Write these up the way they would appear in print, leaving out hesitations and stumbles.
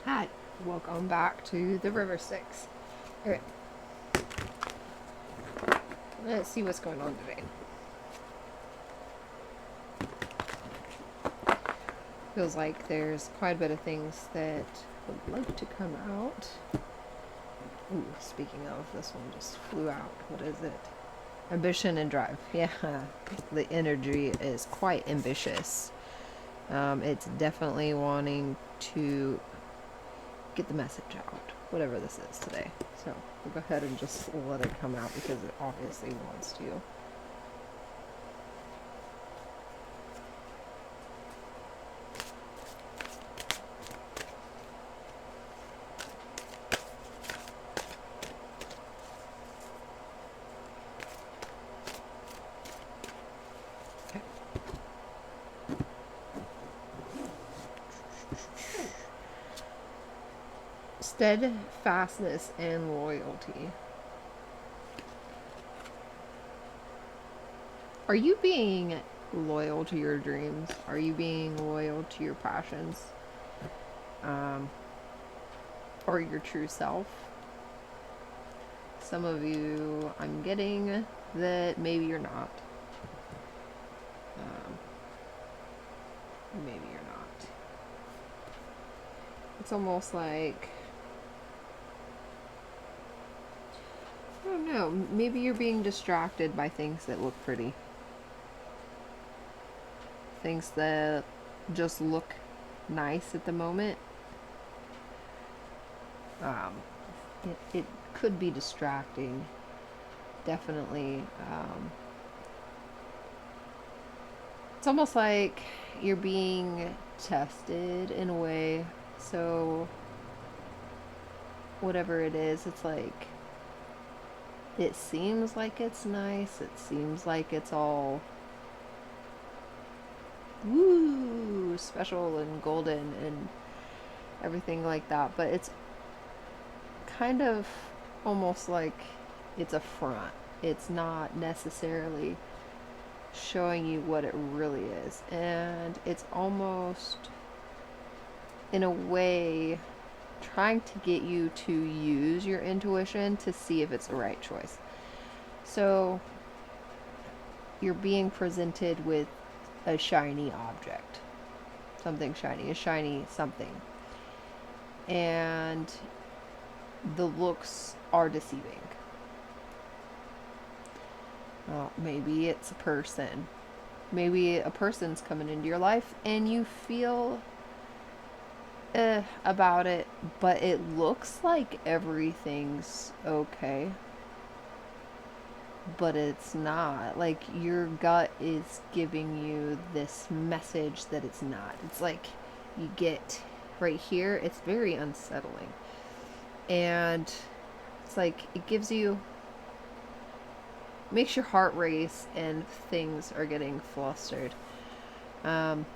Hi, welcome back to the River Six. Okay, let's see what's going on today. Feels like there's quite a bit of things that would like to come out. Ooh, speaking of, this one just flew out. What is it? Ambition and drive. Yeah, the energy is quite ambitious. It's definitely wanting to get the message out, whatever this is today. So we'll go ahead and just let it come out because it obviously wants to. Okay. Steadfastness and loyalty. Are you being loyal to your dreams? Are you being loyal to your passions? Um, or your true self? Some of you, I'm getting that maybe you're not. Um, maybe you're not. It's almost like, I don't know, maybe you're being distracted by things that look pretty. Things that just look nice at the moment. Um, it could be distracting. Definitely. It's almost like you're being tested in a way. So, whatever it is, it's like, it seems like it's nice. It seems like it's all woo, special and golden and everything like that. But it's kind of almost like it's a front. It's not necessarily showing you what it really is. And it's almost, in a way, trying to get you to use your intuition to see if it's the right choice. So, you're being presented with a shiny object. Something shiny, a shiny something. And the looks are deceiving. Maybe it's a person. Maybe a person's coming into your life and you feel about it, but it looks like everything's okay. But it's not. Like, your gut is giving you this message that it's not. It's like you get right here, it's very unsettling. And it's like it gives you, makes your heart race and things are getting flustered. Um,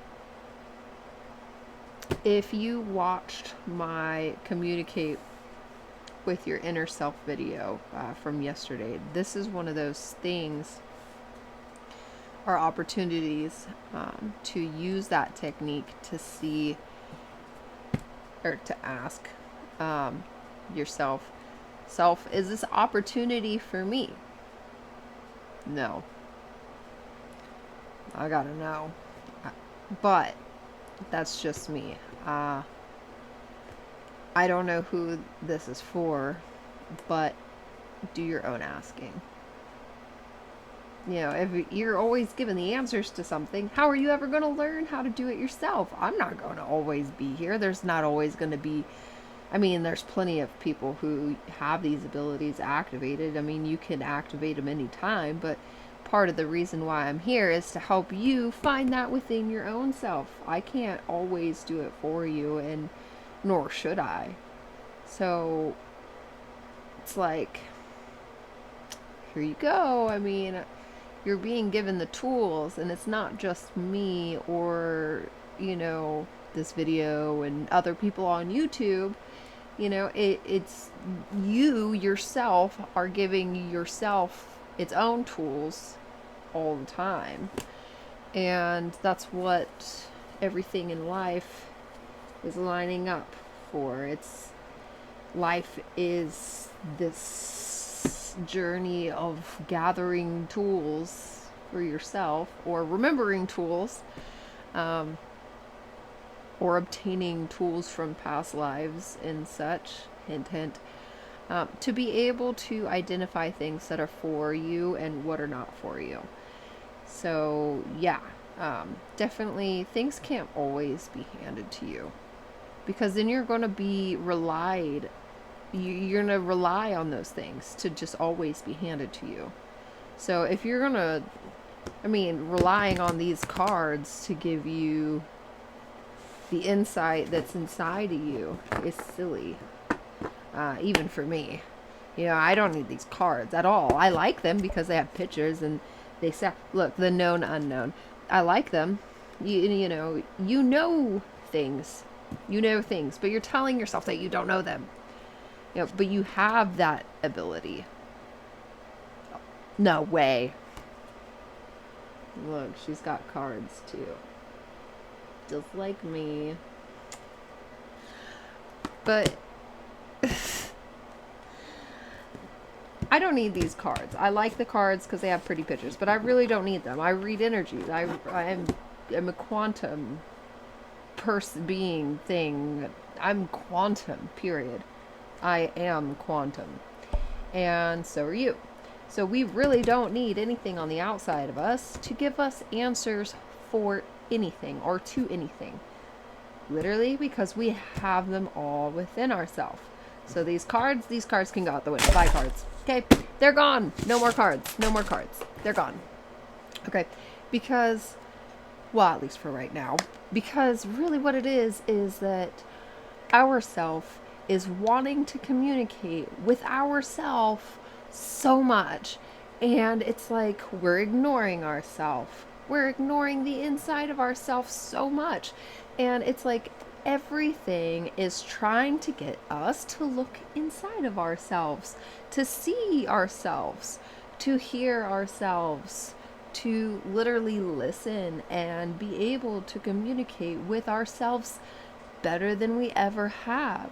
if you watched my Communicate with Your Inner Self video from yesterday, this is one of those things or opportunities to use that technique to see or to ask yourself, is this opportunity for me? No. I gotta know. But that's just me. I don't know who this is for, but do your own asking. You know, if you're always given the answers to something, how are you ever going to learn how to do it yourself? I'm not going to always be here. There's not always going to be, I mean, there's plenty of people who have these abilities activated. I mean, you can activate them anytime, but part of the reason why I'm here is to help you find that within your own self. I can't always do it for you, and nor should I. So it's like, here you go. I mean, you're being given the tools, and it's not just me or, you know, this video and other people on YouTube. You know, it's you yourself are giving yourself its own tools all the time. And that's what everything in life is lining up for. It's life is this journey of gathering tools for yourself, or remembering tools, or obtaining tools from past lives and such, hint hint, to be able to identify things that are for you and what are not for you. So yeah, definitely things can't always be handed to you, because then you're going to be you're going to rely on those things to just always be handed to you. So if you're going to, relying on these cards to give you the insight that's inside of you is silly. Even for me, I don't need these cards at all. I like them because they have pictures and they say, look, the known unknown. I like them. You know things. You know things, but you're telling yourself that you don't know them. But you have that ability. No way. Look, she's got cards too. Just like me. But I don't need these cards. I like the cards because they have pretty pictures, but I really don't need them. I read energies. I'm a quantum being thing. I'm quantum, period. I am quantum. And so are you. So we really don't need anything on the outside of us to give us answers for anything or to anything. Literally, because we have them all within ourselves. So these cards can go out the window. Bye, cards. Okay, they're gone. No more cards. No more cards. They're gone. Okay, because, well, at least for right now, because really what it is that our self is wanting to communicate with ourself so much. And it's like we're ignoring ourselves. We're ignoring the inside of ourselves so much. And it's like everything is trying to get us to look inside of ourselves, to see ourselves, to hear ourselves, to literally listen and be able to communicate with ourselves better than we ever have.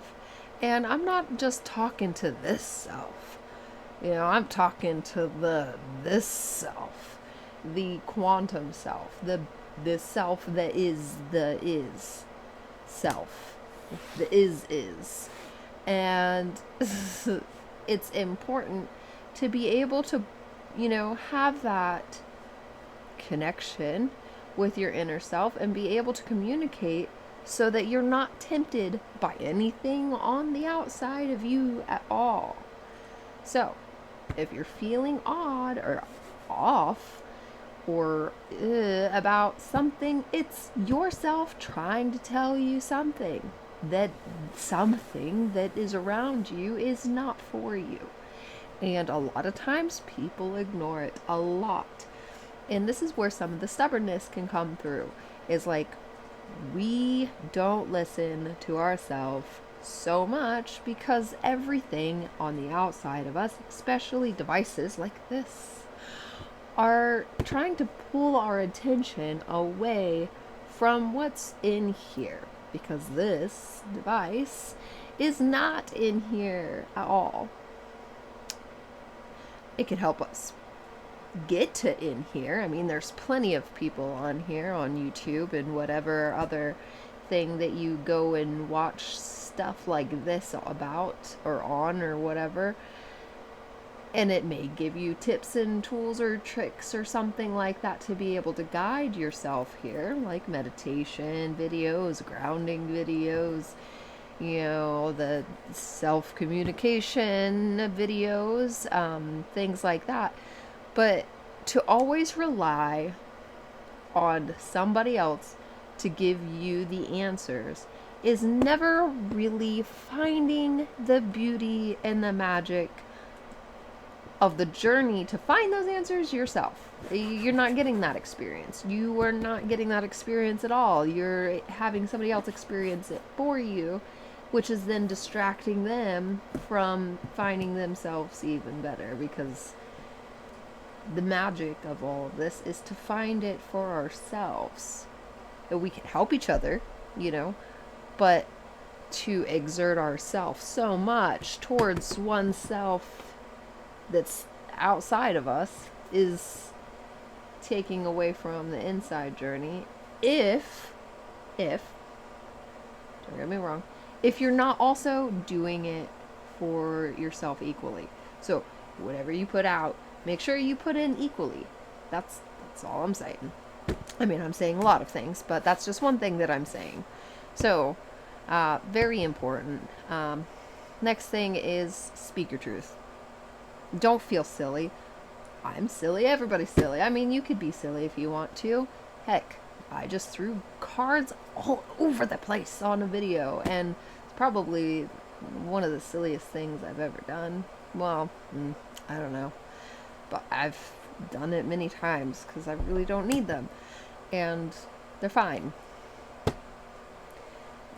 And I'm not just talking to this self. I'm talking to this self, the quantum self, the self that is the is self, the is. And it's important to be able to, have that connection with your inner self and be able to communicate so that you're not tempted by anything on the outside of you at all. So, if you're feeling odd or off or about something, it's yourself trying to tell you something that is around you is not for you. And a lot of times people ignore it a lot. And this is where some of the stubbornness can come through. Is like, we don't listen to ourselves so much because everything on the outside of us, especially devices like this, are trying to pull our attention away from what's in here, because this device is not in here at all. It can help us get to in here. There's plenty of people on here on YouTube and whatever other thing that you go and watch stuff like this about or on or whatever, and it may give you tips and tools or tricks or something like that to be able to guide yourself here, like meditation videos, grounding videos, the self-communication videos, things like that. But to always rely on somebody else to give you the answers is never really finding the beauty and the magic of the journey to find those answers yourself. You're not getting that experience. You are not getting that experience at all. You're having somebody else experience it for you, which is then distracting them from finding themselves even better, because the magic of all of this is to find it for ourselves. We can help each other, but to exert ourselves so much towards oneself that's outside of us is taking away from the inside journey. If, don't get me wrong, if you're not also doing it for yourself equally. So whatever you put out, make sure you put in equally. That's all I'm saying. I mean, I'm saying a lot of things, but that's just one thing that I'm saying. So, very important. Next thing is speak your truth. Don't feel silly. I'm silly. Everybody's silly. I mean, you could be silly if you want to. Heck, I just threw cards all over the place on a video, and it's probably one of the silliest things I've ever done. Well, I don't know. But I've done it many times because I really don't need them. And they're fine.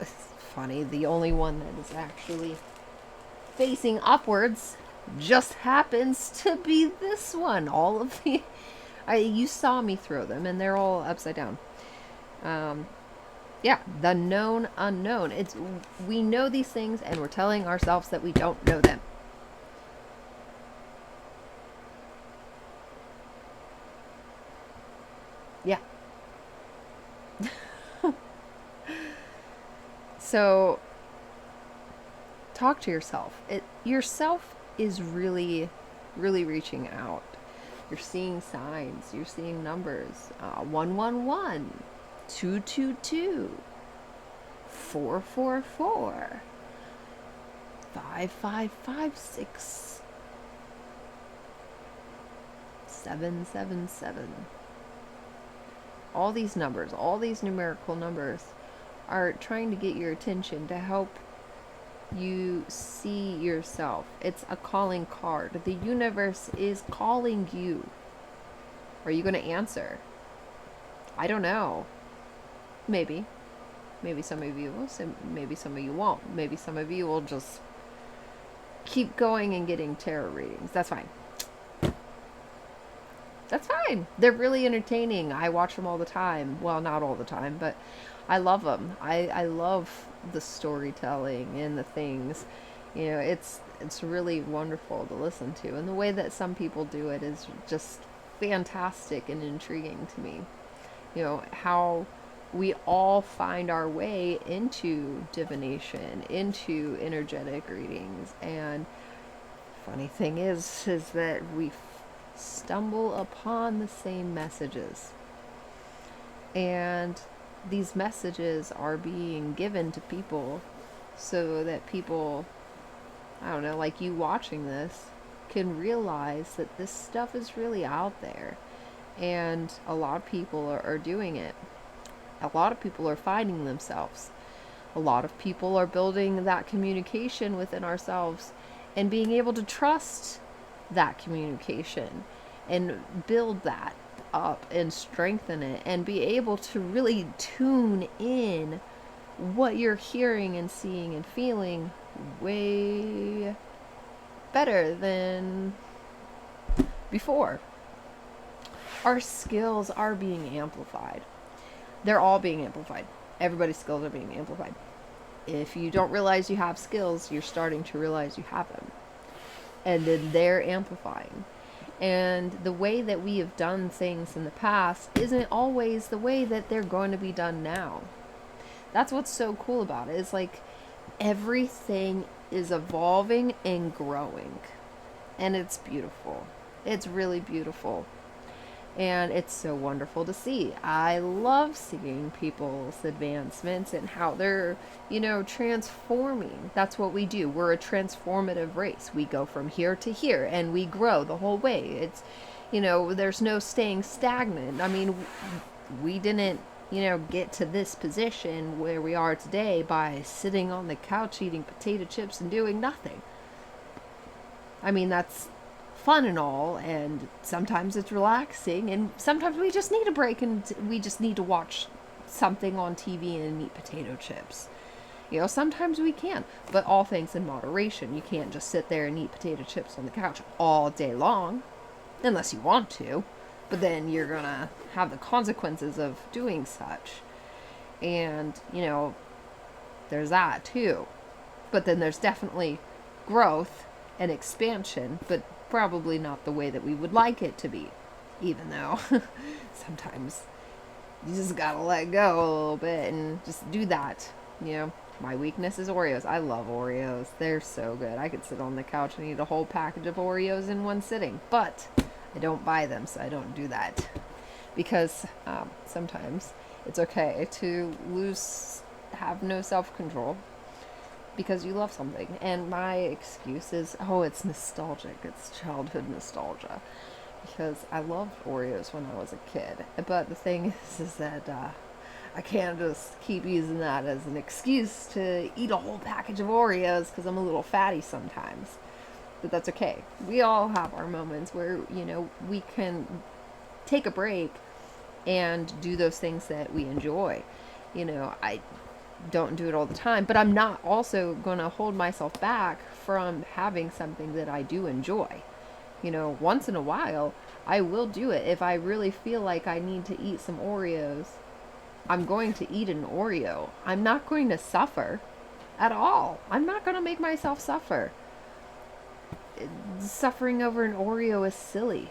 It's funny, the only one that is actually facing upwards just happens to be this one. All of the... you saw me throw them, and they're all upside down. Yeah, the known unknown. We know these things, and we're telling ourselves that we don't know them. Yeah. So, talk to yourself. Yourself is really, really reaching out. You're seeing signs. You're seeing numbers. 111, 222, 444, 5556, 777. All these numbers, all these numerical numbers are trying to get your attention to help you see yourself. It's a calling card. The universe is calling you. Are you going to answer? I don't know. Maybe. Maybe some of you will. Maybe some of you won't. Maybe some of you will just keep going and getting tarot readings. That's fine. That's fine. They're really entertaining. I watch them all the time. Well, not all the time, but I love them. I love the storytelling and the things. You know, it's really wonderful to listen to. And the way that some people do it is just fantastic and intriguing to me. You know, how we all find our way into divination, into energetic readings. And funny thing is that we stumble upon the same messages. And these messages are being given to people so that people, I don't know, like you watching this, can realize that this stuff is really out there. And a lot of people are doing it. A lot of people are finding themselves. A lot of people are building that communication within ourselves and being able to trust that communication and build that up and strengthen it and be able to really tune in what you're hearing and seeing and feeling way better than before. Our skills are being amplified. They're all being amplified. Everybody's skills are being amplified. If you don't realize you have skills, you're starting to realize you have them. And then they're amplifying. And the way that we have done things in the past isn't always the way that they're going to be done now. That's what's so cool about it. It's like everything is evolving and growing. And it's beautiful. It's really beautiful. And it's so wonderful to see. I love seeing people's advancements and how they're, transforming. That's what we do. We're a transformative race. We go from here to here and we grow the whole way. It's, there's no staying stagnant. I mean, we didn't, get to this position where we are today by sitting on the couch eating potato chips and doing nothing. I mean, that's fun and all, and sometimes it's relaxing, and sometimes we just need a break and we just need to watch something on TV and eat potato chips. Sometimes we can, but all things in moderation. You can't just sit there and eat potato chips on the couch all day long, unless you want to, but then you're gonna have the consequences of doing such. And, There's that too. But then there's definitely growth and expansion, but probably not the way that we would like it to be. Even though sometimes you just gotta let go a little bit and just do that. You know, my weakness is Oreos. I love Oreos. They're so good. I could sit on the couch and eat a whole package of Oreos in one sitting, but I don't buy them, so I don't do that. Because sometimes it's okay to have no self-control because you love something. And my excuse is, oh, it's nostalgic. It's childhood nostalgia. Because I loved Oreos when I was a kid. But the thing is that I can't just keep using that as an excuse to eat a whole package of Oreos because I'm a little fatty sometimes. But that's okay. We all have our moments where, you know, we can take a break and do those things that we enjoy. You know, I don't do it all the time, but I'm not also going to hold myself back from having something that I do enjoy. You know, once in a while, I will do it. If I really feel like I need to eat some Oreos, I'm going to eat an Oreo. I'm not going to suffer at all. I'm not going to make myself suffer. Suffering over an Oreo is silly.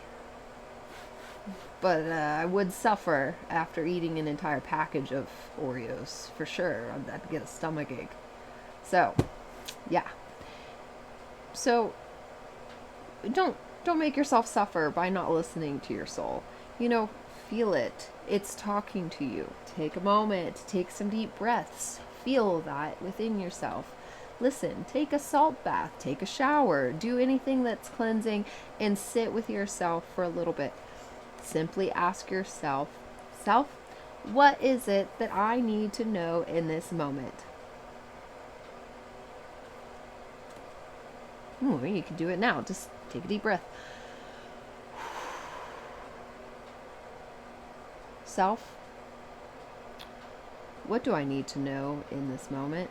But I would suffer after eating an entire package of Oreos, for sure. I'd get a stomachache. So, yeah. So, don't make yourself suffer by not listening to your soul. You know, feel it. It's talking to you. Take a moment, take some deep breaths. Feel that within yourself. Listen, take a salt bath, take a shower, do anything that's cleansing, and sit with yourself for a little bit. Simply ask yourself, what is it that I need to know in this moment? Ooh, you can do it now. Just take a deep breath. Self, what do I need to know in this moment?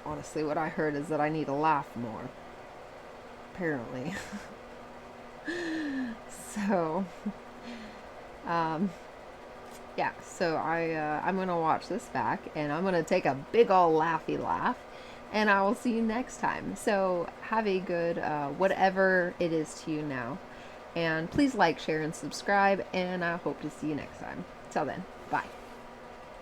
Honestly, what I heard is that I need to laugh more. Apparently. So, yeah, so I'm going to watch this back, and I'm going to take a big ol' laughy laugh, and I will see you next time. So, have a good, whatever it is to you now. And please like, share, and subscribe, and I hope to see you next time. Till then, bye.